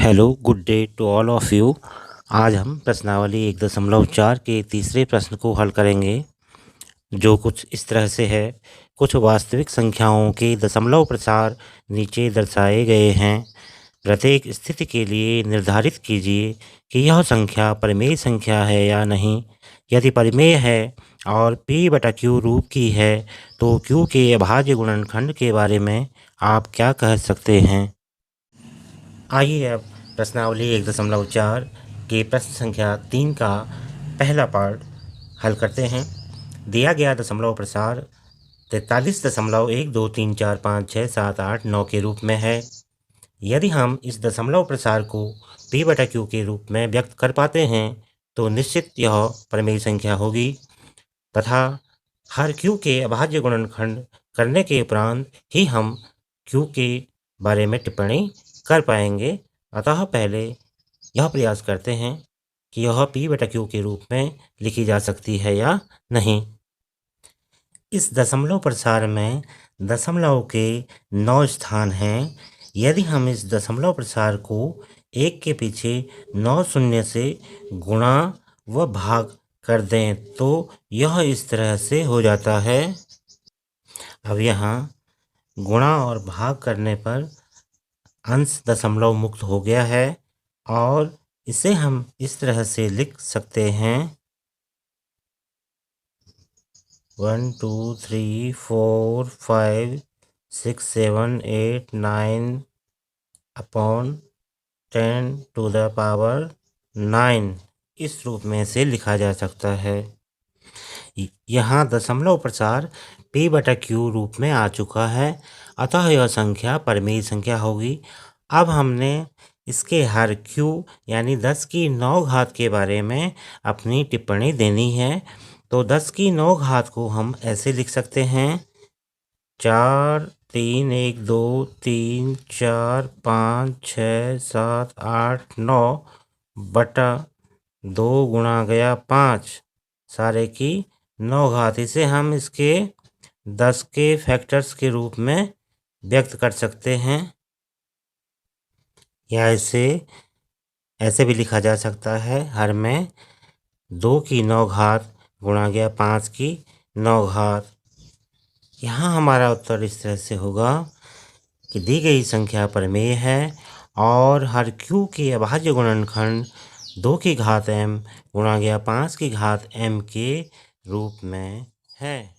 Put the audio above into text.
Hello, good day to all of you. आज हम प्रश्नावली 1.4 के तीसरे प्रश्न को हल करेंगे, जो कुछ इस तरह से है। कुछ वास्तविक संख्याओं के दशमलव प्रसार नीचे दर्शाए गए हैं। प्रत्येक स्थिति के लिए निर्धारित कीजिए कि यह संख्या परिमेय संख्या है या नहीं। यदि परिमेय है और p/q रूप की है, तो q के अभाज्य गुणनखंड के बारे में आप क्या कह सकते हैं? आइए अब प्रश्नावली 1.4 के प्रश्न संख्या 3 का पहला पार्ट हल करते हैं। दिया गया दशमलव प्रसार 43.123456789 के रूप में है। यदि हम इस दशमलव प्रसार को p/q के रूप में व्यक्त कर पाते हैं, तो निश्चित यह परिमेय संख्या होगी तथा हर q के अभाज्य गुणनखंड करने के उपरांत ही हम q के बारे में टिप्पणी कर पाएंगे। अतः पहले यह प्रयास करते हैं कि यह p/q के रूप में लिखी जा सकती है या नहीं। इस दशमलव प्रसार में दशमलव के 9 स्थान हैं। यदि हम इस दशमलव प्रसार को 1 के पीछे 9 शून्य से गुणा व भाग कर दें, तो यह इस तरह से हो जाता है। अब यहाँ गुणा और भाग करने पर अंश दशमलव मुक्त हो गया है और इसे हम इस तरह से लिख सकते हैं 1 2 3 4 5 6 7 8 9 अपॉन 10 टू द पावर 9 इस रूप में से लिखा जा सकता है। यहाँ दशमलव प्रसार p/q रूप में आ चुका है, अतः यह संख्या परिमेय संख्या होगी। अब हमने इसके हर q यानी 10 की 9 घात के बारे में अपनी टिप्पणी देनी है। तो 10 की 9 घात को हम ऐसे लिख सकते हैं 4 3 1 2 3 4 5 6 7 8 9 बटा 2 गुणा गया 5 सारे की 9 घात। इसे हम इसके 10 के फैक्टर्स के रूप में व्यक्त कर सकते हैं, या इसे ऐसे भी लिखा जा सकता है हर में 2 की 9 घात गुणा गया 5 की 9 घात। यहाँ हमारा उत्तर इस तरह से होगा कि दी गई संख्या परिमेय है और हर q के अभाज्य गुणनखंड 2 की घात m गुणा गया 5 की घात m के रूप में है।